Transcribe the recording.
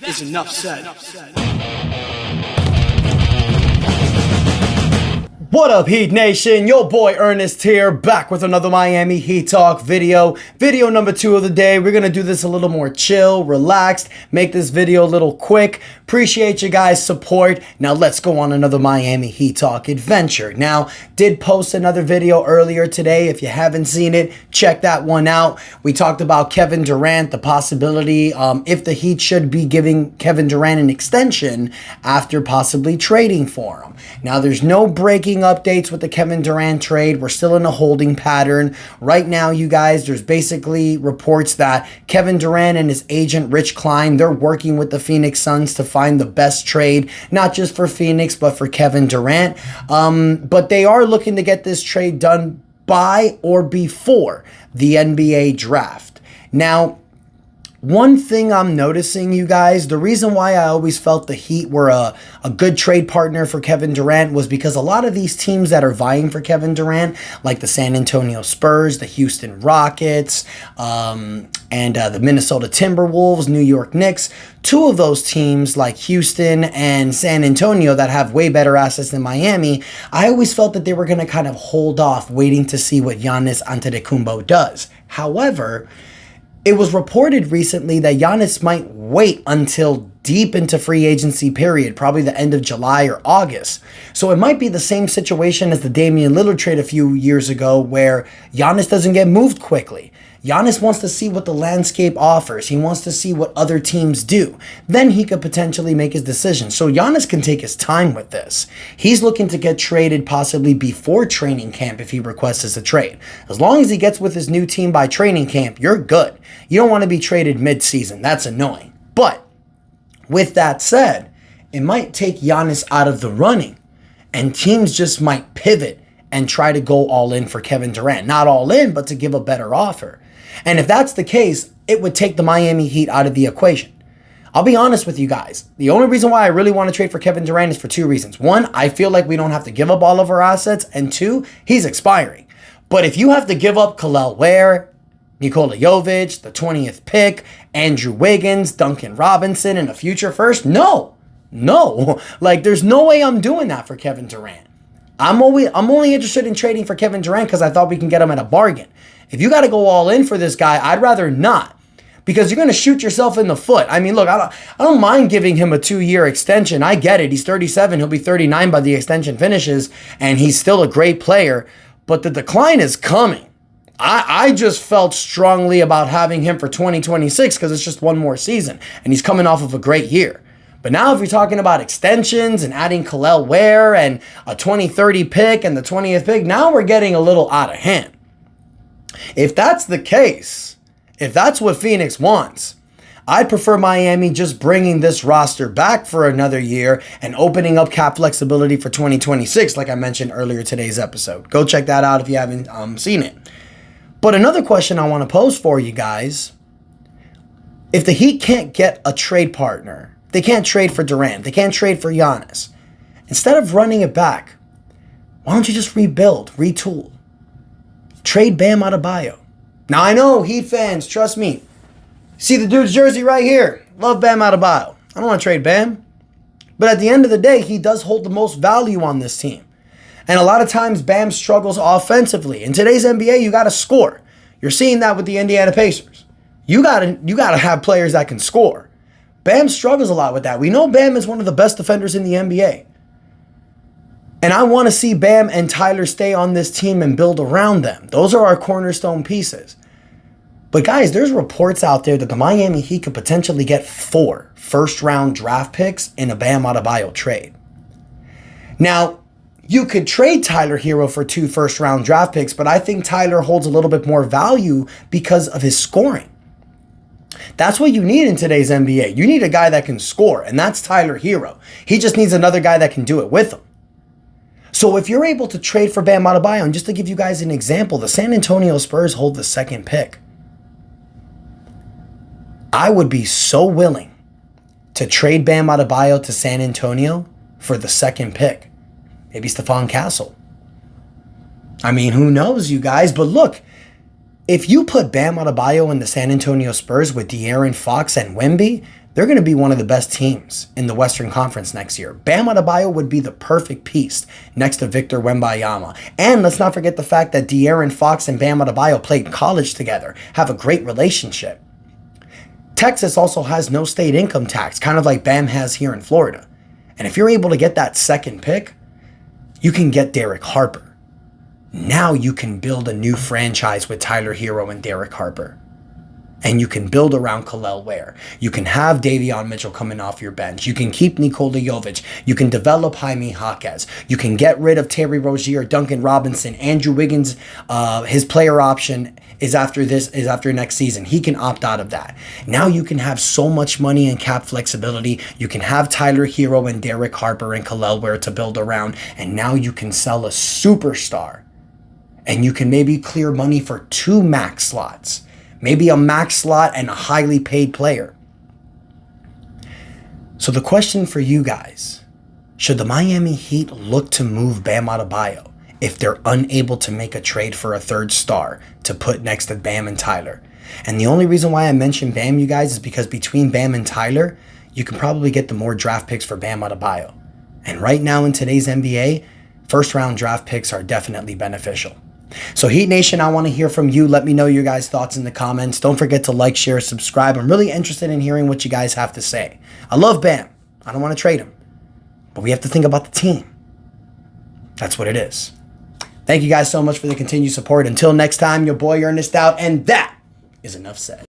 is enough said. What up, Heat Nation? Your boy Ernest here, back with another Miami Heat Talk video. Video number 2 of the day. We're gonna do this a little more chill, relaxed, make this video a little quick. Appreciate you guys' support. Now let's go on another Miami Heat Talk adventure. Now, did post another video earlier today. If you haven't seen it, check that one out. We talked about Kevin Durant, the possibility if the Heat should be giving Kevin Durant an extension after possibly trading for him. Now, there's no breaking updates with the Kevin Durant trade. We're still in a holding pattern. Right now, you guys, there's basically reports that Kevin Durant and his agent, Rich Klein, they're working with the Phoenix Suns to find the best trade, not just for Phoenix, but for Kevin Durant. But they are looking to get this trade done by or before the NBA draft. Now, one thing I'm noticing, you guys, the reason why I always felt the Heat were a good trade partner for Kevin Durant was because a lot of these teams that are vying for Kevin Durant, like the San Antonio Spurs, the Houston Rockets, and the Minnesota Timberwolves, New York Knicks, two of those teams like Houston and San Antonio that have way better assets than Miami, I always felt that they were going to kind of hold off waiting to see what Giannis Antetokounmpo does. However, it was reported recently that Giannis might wait until deep into free agency period, probably the end of July or August. So it might be the same situation as the Damian Lillard trade a few years ago where Giannis doesn't get moved quickly. Giannis wants to see what the landscape offers. He wants to see what other teams do. Then he could potentially make his decision. So Giannis can take his time with this. He's looking to get traded possibly before training camp if he requests a trade. As long as he gets with his new team by training camp, you're good. You don't want to be traded mid-season. That's annoying. But with that said, it might take Giannis out of the running, and teams just might pivot and try to go all in for Kevin Durant. Not all in, but to give a better offer. And if that's the case, it would take the Miami Heat out of the equation. I'll be honest with you guys. The only reason why I really want to trade for Kevin Durant is for 2 reasons. 1, I feel like we don't have to give up all of our assets. And 2, he's expiring. But if you have to give up Kel'el Ware, Nikola Jovic, the 20th pick, Andrew Wiggins, Duncan Robinson, and a future first, no. Like, there's no way I'm doing that for Kevin Durant. I'm only interested in trading for Kevin Durant because I thought we can get him at a bargain. If you got to go all in for this guy, I'd rather not, because you're going to shoot yourself in the foot. I mean, look, I don't mind giving him a 2-year extension. I get it. He's 37. He'll be 39 by the extension finishes, and he's still a great player. But the decline is coming. I just felt strongly about having him for 2026 because it's just one more season, and he's coming off of a great year. But now if you're talking about extensions and adding Kel'el Ware and a 2030 pick and the 20th pick, now we're getting a little out of hand. If that's the case, if that's what Phoenix wants, I'd prefer Miami just bringing this roster back for another year and opening up cap flexibility for 2026, like I mentioned earlier today's episode. Go check that out if you haven't seen it. But another question I want to pose for you guys, if the Heat can't get a trade partner, they can't trade for Durant, they can't trade for Giannis, instead of running it back, why don't you just rebuild, retool? Trade Bam Adebayo. Now, I know Heat fans, trust me. See the dude's jersey right here. Love Bam Adebayo. I don't want to trade Bam. But at the end of the day, he does hold the most value on this team. And a lot of times, Bam struggles offensively. In today's NBA, you got to score. You're seeing that with the Indiana Pacers. You gotta have players that can score. Bam struggles a lot with that. We know Bam is one of the best defenders in the NBA. And I want to see Bam and Tyler stay on this team and build around them. Those are our cornerstone pieces. But guys, there's reports out there that the Miami Heat could potentially get 4 first-round draft picks in a Bam Adebayo trade. Now, you could trade Tyler Hero for 2 first-round draft picks, but I think Tyler holds a little bit more value because of his scoring. That's what you need in today's NBA. You need a guy that can score, and that's Tyler Hero. He just needs another guy that can do it with him. So if you're able to trade for Bam Adebayo, and just to give you guys an example, the San Antonio Spurs hold the 2nd pick. I would be so willing to trade Bam Adebayo to San Antonio for the 2nd pick. Maybe Stephon Castle. I mean, who knows, you guys? But look, if you put Bam Adebayo in the San Antonio Spurs with De'Aaron Fox and Wemby, they're going to be one of the best teams in the Western Conference next year. Bam Adebayo would be the perfect piece next to Victor Wembanyama. And let's not forget the fact that De'Aaron Fox and Bam Adebayo played college together, have a great relationship. Texas also has no state income tax, kind of like Bam has here in Florida. And if you're able to get that second pick, you can get Derek Harper. Now you can build a new franchise with Tyler Hero and Derek Harper. And you can build around Kel'el Ware. You can have Davion Mitchell coming off your bench. You can keep Nikola Jovic. You can develop Jaime Jaquez. You can get rid of Terry Rozier, Duncan Robinson, Andrew Wiggins. His player option is after next season. He can opt out of that. Now you can have so much money and cap flexibility. You can have Tyler Hero and Derek Harper and Kel'el Ware to build around. And now you can sell a superstar. And you can maybe clear money for 2 max slots. Maybe a max slot and a highly paid player. So the question for you guys, should the Miami Heat look to move Bam Adebayo if they're unable to make a trade for a third star to put next to Bam and Tyler? And the only reason why I mentioned Bam, you guys, is because between Bam and Tyler, you can probably get the more draft picks for Bam Adebayo. And right now in today's NBA, first round draft picks are definitely beneficial. So Heat Nation, I want to hear from you. Let me know your guys' thoughts in the comments. Don't forget to like, share, subscribe. I'm really interested in hearing what you guys have to say. I love Bam. I don't want to trade him. But we have to think about the team. That's what it is. Thank you guys so much for the continued support. Until next time, your boy Ernest out. And that is enough said.